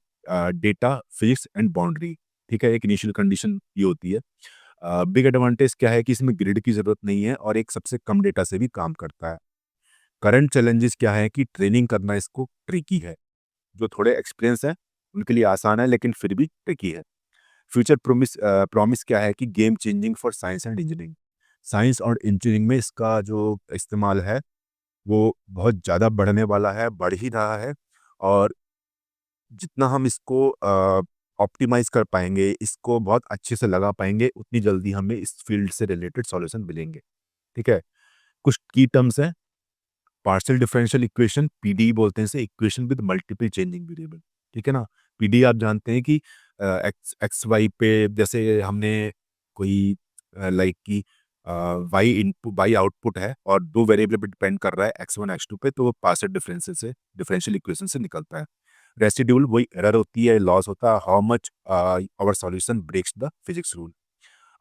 डेटा, फिजिक्स एंड बाउंड्री। ठीक है? एक इनिशियल कंडीशन ये होती है। बिग एडवांटेज क्या है कि इसमें ग्रिड की ज़रूरत नहीं है और एक सबसे कम डेटा से भी काम करता है। करंट चैलेंजेस क्या है कि ट्रेनिंग करना इसको ट्रिकी है। जो थोड़े एक्सपीरियंस है, उनके लिए आसान है, लेकिन फिर भी ट्रिकी है। फ्यूचर प्रॉमिस क्या है कि game changing for science and engineering. Science और इंजीनियरिंग में इसका जो इस्तेमाल है, वो बहुत ज़्यादा बढ़ने वाला है, बढ़ ही रहा है। और जितना हम इसको ऑप्टिमाइज़ कर पाएँगे, इसको बहुत अच्छे से लगा पाएँगे, उतनी जल्दी हमें इस फ़ील्ड से रिलेटेड सॉल्यूशन मिलेंगे। ठीक है? कुछ की टर्म्स हैं। पार्शियल डिफरेंशियल इक्वेशन, पीडीई बोलते हैं इसे, equation with multiple changing variable. ठीक है ना? पीडीई आप जानते हैं कि एक्स एक्स वाई पे जैसे हमने कोई लाइक कि वाई आउटपुट है और 2 वेरिएबल पे डिपेंड कर रहा है x1 x2 पे, तो वो पार्शियल डिफरेंसेस से डिफरेंशियल इक्वेशन से निकलता है। रेसिड्यूल वही एरर होती है, लॉस होता है, how much our solution breaks the physics rule.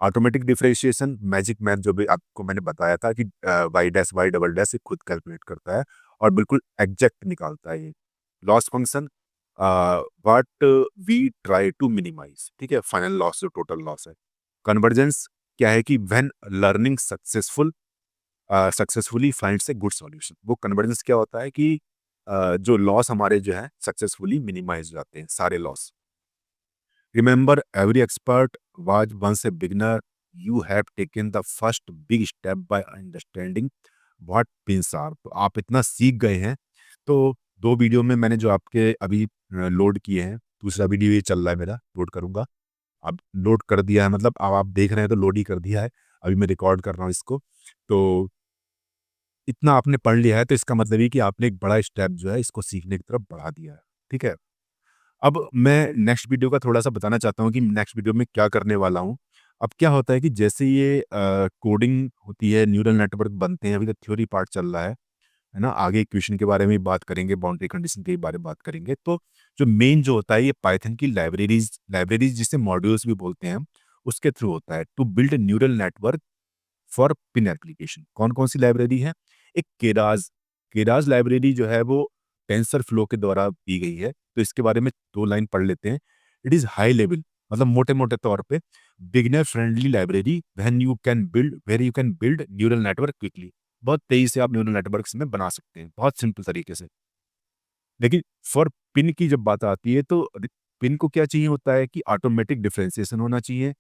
Automatic differentiation, magic math जो भी आपको मैंने बताया था कि y dash y double dash खुद कैलकुलेट करता है और बिल्कुल एग्जैक्ट निकालता है ये। Loss function, what we try to minimize. ठीक है? फाइनल लॉस जो टोटल लॉस है। कन्वर्जेंस क्या है कि when learning successfully finds a good solution. वो कन्वर्जेंस क्या होता है कि जो लॉस हमारे जो है सक्सेसफुली मिनिमाइज हो जाते हैं सारे loss. Remember, every expert was once a beginner. You have taken the first big step by understanding what pins are. तो आप इतना सीख गए हैं। तो 2 वीडियो में मैंने जो आपके अभी लोड किए हैं, दूसरा वीडियो ये चल रहा है मेरा, लोड करूँगा। अब लोड कर दिया है, मतलब अब आप देख रहे हैं तो लोड ही कर दिया है। अभी मैं रिकॉर्ड कर रहा हूँ इसको। तो इतना आपने पढ़ लिया है, तो इसका मतलब ये कि आपने एक बड़ा स्टेप जो है इसको सीखने की तरफ बढ़ा दिया है। ठीक है? अब मैं नेक्स्ट वीडियो का थोड़ा-सा बताना चाहता हूँ कि नेक्स्ट वीडियो में क्या करने वाला हूँ। अब क्या होता है कि जैसे ये कोडिंग होती है, न्यूरल नेटवर्क बनते हैं, अभी तो थ्योरी पार्ट चल रहा है ना? आगे इक्वेशन के बारे में भी बात करेंगे, बाउंड्री कंडीशन के बारे में बात करेंगे। तो जो मेन जो होता है, ये पाइथन की लाइब्रेरीज़ लाइब्रेरीज़ जिसे मॉड्यूल्स भी बोलते हैं हम, उसके थ्रू होता है, to build neural network for PINN application. कौन-कौन सी लाइब्रेरी है? एक केरास, केरास लाइब्रेरी जो है वो टेंसरफ्लो के द्वारा दी गई है। तो इसके बारे में 2 लाइन पढ़ लेते हैं। इट इज़ हाई लेवल, मतलब मोटे-मोटे तौर पे beginner friendly library where you can build neural network quickly. बहुत तेज़ी से आप न्यूरल नेटवर्क्स में बना सकते हैं, बहुत सिंपल तरीके से। लेकिन फॉर पिन की जब बात आती है तो पिन को क्या चाहिए होता है कि ऑटोमेटिक डिफरेंशिएशन होना चाहिए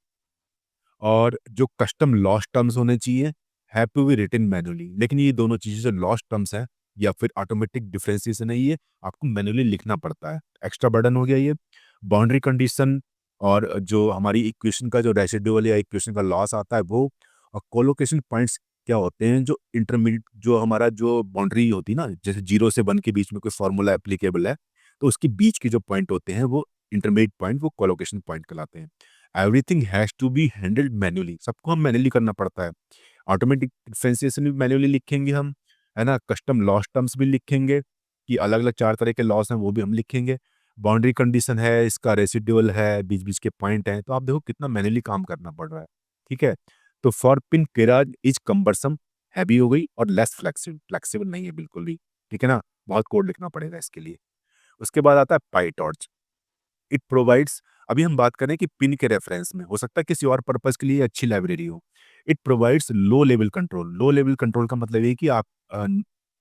और जो कस्टम लॉस टर्म्स होने चाहिए, have to be written manually. लेकिन ये दोनों चीज़ें जो लॉस टर्म्स हैं या फिर ऑटोमेटिक डिफरेंशिएशन है, ये आपको मैनुअली लिखना पड़ता है। एक्स्ट्रा बर्डन हो गया ये। बाउंड्री कंडीशन और जो हमारी इक्वेशन का जो रेसिडुअल या इक्वेशन का लॉस आता है वो, और कोलोकेशन पॉइंट्स क्या होते हैं, जो इंटरमीडिएट जो हमारा जो बाउंड्री होती है ना, जैसे 0 से 1 के बीच में कोई फार्मूला एप्लीकेबल है, तो उसके बीच के जो पॉइंट होते हैं वो इंटरमीडिएट पॉइंट, वो कोलोकेशन पॉइंट कहलाते हैं। Everything has to be handled manually, सबको हम मैन्युअली करना पड़ता है। ऑटोमेटिक डिफरेंशिएशन भी मैन्युअली लिखेंगे हम, है ना? कस्टम लॉस टर्म्स भी लिखेंगे कि अलग-अलग 4 तरह के लॉस हैं, वो भी हम लिखेंगे। बाउंड्री कंडीशन है, इसका रेसिडुअल है, बीच-बीच के पॉइंट हैं, तो आप देखो कितना मैन्युअली काम करना पड़ रहा है। ठीक है? तो for pin केराज is cumbersome, heavy हो गई और लेस फ्लेक्सिबल नहीं है बिल्कुल भी। ठीक है ना? बहुत कोड लिखना पड़ेगा इसके लिए। उसके बाद आता है पाइटॉर्च। इट प्रोवाइड्स, अभी हम बात करें कि पिन के रेफरेंस में, हो सकता है किसी और पर्पस के लिए अच्छी लाइब्रेरी हो। It provides low level control. Low level control का मतलब ये है कि आप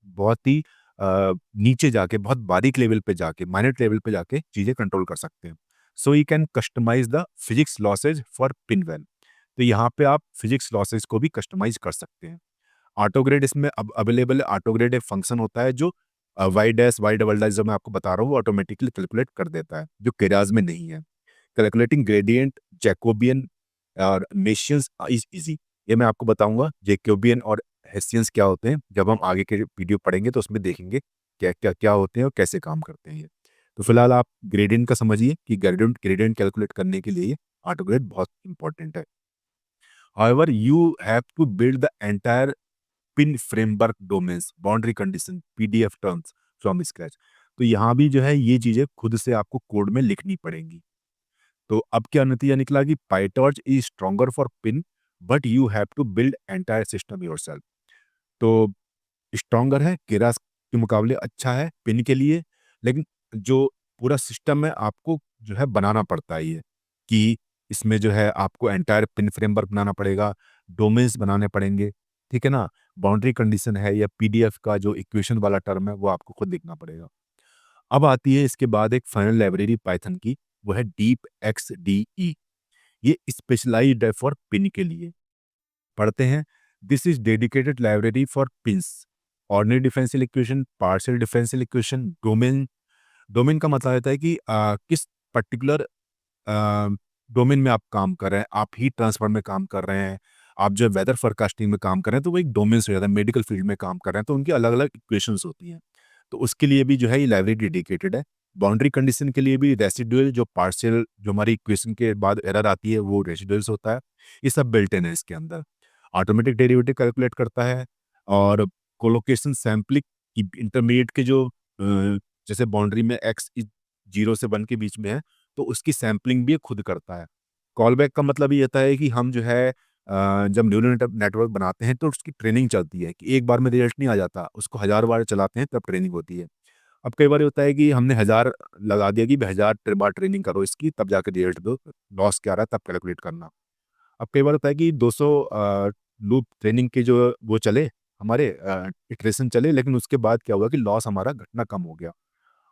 बहुत ही नीचे जाके, बहुत बारीक लेवल पे जाके, माइन्यूट लेवल पे जाके चीज़ें कंट्रोल कर सकते हैं। So you can customize the physics losses for PINN well. तो यहाँ पे आप फिजिक्स लॉसेज को भी कस्टमाइज कर सकते हैं। ऑटोग्रेड इसमें अब अवेलेबल है। ऑटोग्रेड एक फंक्शन होता है जो y dash y double dash जो मैं आपको बता रहा हूँ वो ऑटोमेटिकली कैलकुलेट कर देता है, जो केराज में नहीं है। कैलकुलेटिंग ग्रेडियंट, जैकोबियन और मेशियंस इज इजी। ये मैं आपको बताऊंगा जैकोबियन और हेसियंस क्या होते हैं, जब हम आगे के वीडियो पढ़ेंगे तो उसमें देखेंगे क्या क्या क्या होते हैं और कैसे काम करते हैं ये। तो फिलहाल आप ग्रेडियंट का समझिए कि ग्रेडियंट ग्रेडियंट कैलकुलेट करने के लिए ऑटोग्रेड बहुत इंपॉर्टेंट है। However you have to build the entire PINN framework domains, boundary condition, PDF terms from scratch. तो यहाँ भी जो है ये चीज़ें खुद से आपको कोड में लिखनी पड़ेंगी। तो अब क्या नतीजा निकला कि PyTorch is stronger for PINN, but you have to build entire system yourself. तो स्ट्रॉन्गर है, केरास के मुकाबले अच्छा है पिन के लिए, लेकिन जो पूरा सिस्टम है आपको जो है बनाना पड़ता है ये, कि इसमें जो है आपको एंटायर पिन फ्रेमवर्क बनाना पड़ेगा, डोमेन्स बनाने पड़ेंगे, ठीक है ना? बाउंड्री कंडीशन है या पीडीएफ का जो इक्वेशन वाला टर्म है वो आपको खुद लिखना पड़ेगा। अब आती है इसके बाद एक फाइनल लाइब्रेरी पाइथन की, वो है डीप एक्स डी ई। ये स्पेशलाइज्ड है फॉर पिन के लिए। पढ़ते हैं, this is dedicated library for pins, ordinary differential equation, partial differential equation, domain. Domain का मतलब होता है कि किस पर्टिकुलर डोमेन में आप काम कर रहे हैं, आप हीट ट्रांसफर में काम कर रहे हैं, आप जो वेदर फोरकास्टिंग में काम कर रहे हैं, तो वो एक डोमेन से हो जाता है। मेडिकल फील्ड में काम कर रहे हैं तो उनकी अलग अलग इक्वेशंस होती हैं, तो उसके लिए भी जो है ये लाइब्रेरी डेडिकेटेड है। बाउंड्री कंडीशन के लिए भी रेसिडुअल, जो पार्शियल, जो हमारी इक्वेशन के बाद एरर आती है वो रेसिडुअल्स होता है। ये सब बिल्ट इन है इसके अंदर। ऑटोमेटिक डेरिवेटिव कैलकुलेट करता है, और कोलोकेशन सैम्पलिंग की इंटरमीडिएट के जो जैसे बाउंड्री में एक्स 0 से 1 के बीच में है, तो उसकी सैम्पलिंग भी ये खुद करता है। कॉलबैक का मतलब ये होता है कि हम जो है जब न्यूरल नेटवर्क बनाते हैं तो उसकी ट्रेनिंग चलती है, कि एक बार में रिजल्ट नहीं आ जाता, उसको 1000 बार चलाते हैं तब ट्रेनिंग होती है। अब कई बार होता है कि हमने 1000 लगा दिया कि 1000 बार ट्रेनिंग करो इसकी, तब जाकर रिजल्ट दो, लॉस क्या आ रहा है तब कैलकुलेट करना। अब कई बार होता है कि 200 लूप ट्रेनिंग के जो वो चले, हमारे इटरेशन चले, लेकिन उसके बाद क्या हुआ कि लॉस हमारा घटना कम हो गया।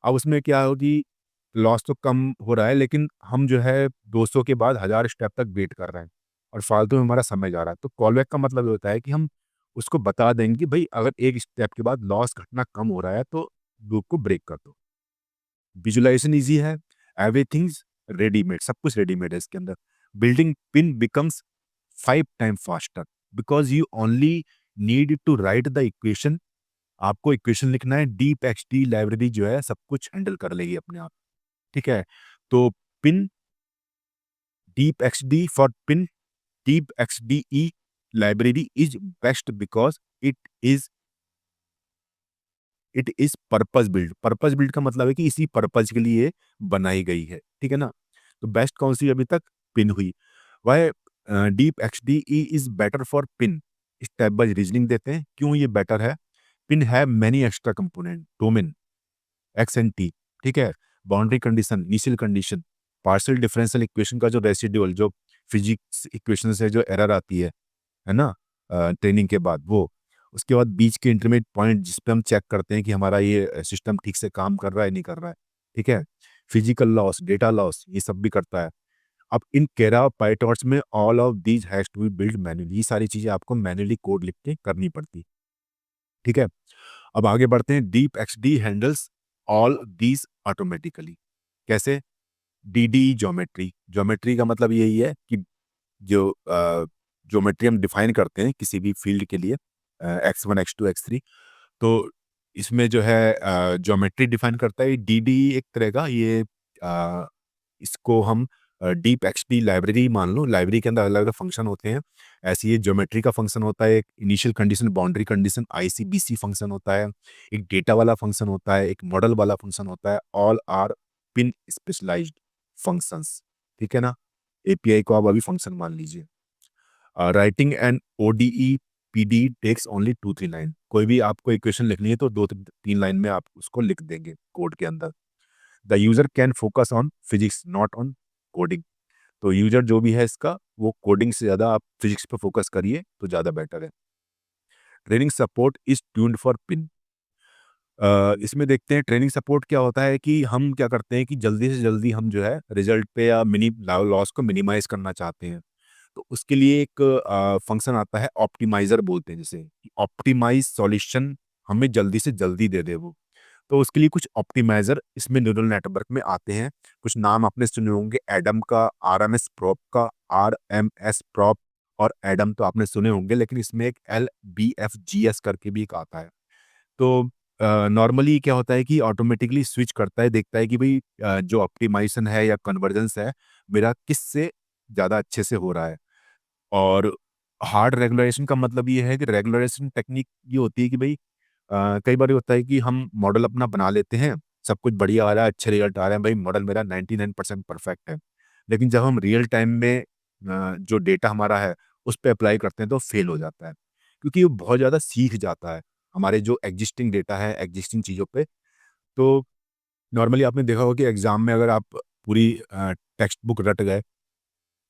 अब उसमें क्या हो कि लॉस तो कम हो रहा है, लेकिन हम जो है 200 के बाद 1000 स्टेप तक वेट कर रहे हैं, और फालतू में हमारा समय जा रहा है। तो कॉलबैक का मतलब ये होता है कि हम उसको बता देंगे कि भाई अगर एक स्टेप के बाद लॉस घटना कम हो रहा है तो लूप को ब्रेक कर दो। विजुअलाइजेशन ईजी है, एवरीथिंग्स रेडीमेड, सब कुछ रेडीमेड है इसके अंदर। Building PINN becomes 5 time faster because you only need to write the equation. आपको इक्वेशन लिखना है, डीप एक्सटी लाइब्रेरी जो है सब कुछ हैंडल कर लेगी अपने आप, ठीक है? तो PINN, DeepXDE for PINN, DeepXDE library is best because it is it is purpose build. Purpose build का मतलब है कि इसी पर्पस के लिए बनाई गई है, ठीक है ना? तो बेस्ट कौन सी अभी तक? पिन हुई। Why DeepXDE is better for PINN? Step by reasoning देते हैं क्यों ये बेटर है। पिन है many extra component, domain X and T, ठीक है? Boundary condition, initial condition, partial differential equation का जो रेसिडुअल, जो फिजिक्स इक्वेशन से जो एरर आती है ना, ट्रेनिंग के बाद वो, उसके बाद बीच के इंटरमीडिएट पॉइंट जिस पे हम चेक करते हैं कि हमारा ये सिस्टम ठीक से काम कर रहा है नहीं कर रहा है, ठीक है? फिजिकल लॉस, डेटा लॉस, ये सब भी करता है। अब इन केरा पाइटॉर्च में all of these has to be build manually. ये सारी चीजें आपको मैन्युअली कोड लिख के करनी पड़ती, ठीक है? अब आगे बढ़ते हैं। Deep XD handles all these automatically. कैसे? डीडी ज्योमेट्री, ज्योमेट्री का मतलब यही है कि जो ज्योमेट्री हम डिफाइन करते हैं किसी भी फील्ड के लिए, x1 x2 x3, तो इसमें जो है ज्योमेट्री डिफाइन करता है डीडी एक तरह का ये। इसको हम डीप एक्सडी लाइब्रेरी मान लो। लाइब्रेरी के अंदर अलग अलग फंक्शन होते हैं, ऐसे ये ज्योमेट्री का फंक्शन होता है, एक initial condition, boundary condition, ICBC function होता है, एक डेटा वाला फंक्शन होता है, एक मॉडल वाला फंक्शन होता है। All are PINN specialized functions, ठीक है ना? एपीआई को आप अभी फंक्शन मान लीजिए। Writing and ODE PD takes only 2-3 line. कोई भी आपको इक्वेशन लिखनी है तो 2-3 लाइन में आप उसको लिख देंगे कोड के अंदर। The user can focus on physics not on coding. तो यूजर जो भी है इसका, वो कोडिंग से ज़्यादा आप फिजिक्स पर फोकस करिए तो ज़्यादा बेटर है। Training support is tuned for pin. इसमें देखते हैं ट्रेनिंग सपोर्ट क्या होता है, कि हम क्या करते हैं कि जल्दी से जल्दी हम जो है रिजल्ट पे या मिनी लॉस को मिनिमाइज करना चाहते हैं। तो उसके लिए एक फंक्शन आता है, ऑप्टिमाइजर बोलते हैं जिसे, ऑप्टिमाइज सॉल्यूशन हमें जल्दी से जल्दी दे दे वो। तो उसके लिए कुछ ऑप्टिमाइजर इसमें न्यूरल नेटवर्क में आते हैं। कुछ नाम आपने सुने होंगे, एडम का, आरएमएस प्रॉप का, आरएमएस प्रॉप और एडम तो आपने सुने होंगे, लेकिन इसमें एक LBFGS करके भी एक आता है। तो नॉर्मली क्या होता है कि ऑटोमेटिकली स्विच करता है, देखता है कि भाई जो ऑप्टिमाइजेशन है या कन्वर्जेंस है मेरा किससे ज़्यादा अच्छे से हो रहा है। और हार्ड रेगुलराइजेशन का मतलब ये है कि रेगुलराइजेशन टेक्निक ये होती है कि भाई कई बार ये होता है कि हम मॉडल अपना बना लेते हैं, सब कुछ बढ़िया आ रहा है, अच्छे रिजल्ट आ रहे हैं, भाई मॉडल मेरा 99% परफेक्ट है। लेकिन जब हम रियल टाइम में जो डेटा हमारा है, उस पे अप्लाई करते हैं तो फेल हो जाता है। क्योंकि वो बहुत ज़्यादा सीख जाता है, हमारे जो एक्जिस्टिंग डेटा है, एक्जिस्टिंग चीज़ों पे। तो नॉर्मली आपने देखा होगा कि एग्ज़ाम में अगर आप पूरी टेक्स्ट बुक रट गए,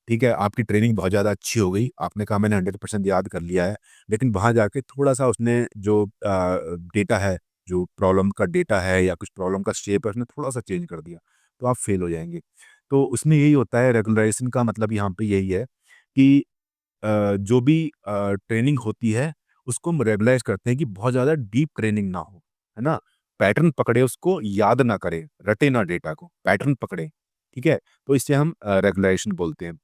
ठीक है, आपकी ट्रेनिंग बहुत ज़्यादा अच्छी हो गई, आपने कहा मैंने 100% याद कर लिया है, लेकिन वहाँ जाके थोड़ा-सा उसने जो डेटा है, जो प्रॉब्लम का डेटा है या कुछ प्रॉब्लम का शेप है, उसने थोड़ा-सा चेंज कर दिया, तो आप फेल हो जाएँगे। तो उसमें यही होता है, रेगुलराइज़ेशन का मतलब यहाँ पे यही है कि जो भी ट्रेनिंग होती है, उसको हम रेगुलाइज़ करते हैं कि बहुत ज़्यादा डीप ट्रेनिंग ना हो, है ना? पैटर्न पकड़े, उसको याद ना करे, रटे ना डेटा को, पैटर्न पकड़े, ठीक है? तो इसे हम रेगुलाइजेशन बोलते हैं।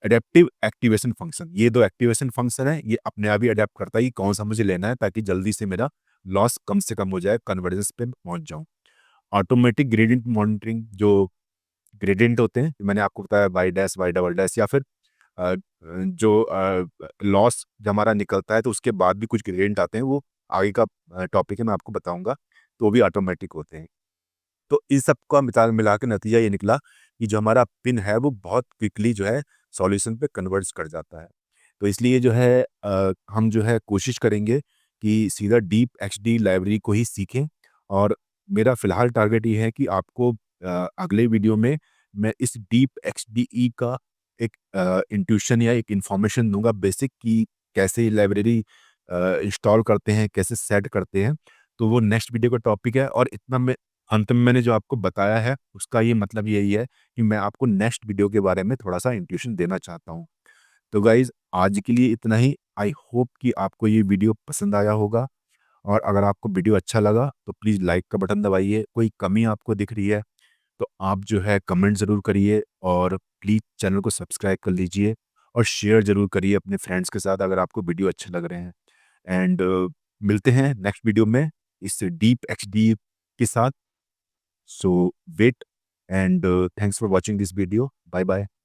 एडेप्टिव एक्टिवेशन फंक्शन, ये 2 एक्टिवेशन फंक्शन है, ये अपने आप ही अडैप्ट करता है कि कौन-सा मुझे लेना है ताकि जल्दी से मेरा लॉस कम से कम हो जाए, कन्वर्जेंस पे पहुँच जाऊँ। ऑटोमेटिक ग्रेडिएंट मॉनिटरिंग, जो ग्रेडिएंट होते हैं, मैंने आपको बताया y dash, y double dash, या फिर जो लॉस जब हमारा निकलता है तो उसके बाद भी कुछ ग्रेडिएंट आते हैं, वो आगे का टॉपिक है, मैं आपको बताऊँगा, तो वो भी ऑटोमेटिक होते हैं। तो इस सब का मिला के नतीजा ये निकला कि जो हमारा पिन है वो बहुत क्विकली जो है सॉल्यूशन पे कन्वर्ज कर जाता है। तो इसलिए जो है हम जो है कोशिश करेंगे कि सीधा डीप एक्सडी लाइब्रेरी को ही सीखें, और मेरा फ़िलहाल टारगेट ये है कि आपको अगले वीडियो में मैं इस डीप एक्सडीई का एक इंट्यूशन या एक इन्फॉर्मेशन दूँगा बेसिक, कि कैसे ये लाइब्रेरी इंस्टॉल करते हैं, कैसे सेट करते हैं। तो वो नेक्स्ट वीडियो का टॉपिक है, और इतना मैं अंत में मैंने जो आपको बताया है, उसका ये मतलब यही है कि मैं आपको नेक्स्ट वीडियो के बारे में थोड़ा-सा इंट्यूशन देना चाहता हूँ। तो गाइज़, आज के लिए इतना ही। आई होप कि आपको ये वीडियो पसंद आया होगा, और अगर आपको वीडियो अच्छा लगा तो प्लीज़ लाइक का बटन दबाइए। कोई कमी आपको दिख रही है तो आप जो है कमेंट ज़रूर करिए, और प्लीज़ चैनल को सब्सक्राइब कर लीजिए, और शेयर ज़रूर करिए अपने फ्रेंड्स के साथ अगर आपको वीडियो अच्छे लग रहे हैं। एंड मिलते हैं नेक्स्ट वीडियो में इस डीप एक्सडी के साथ। So wait, and thanks for watching this video. Bye bye.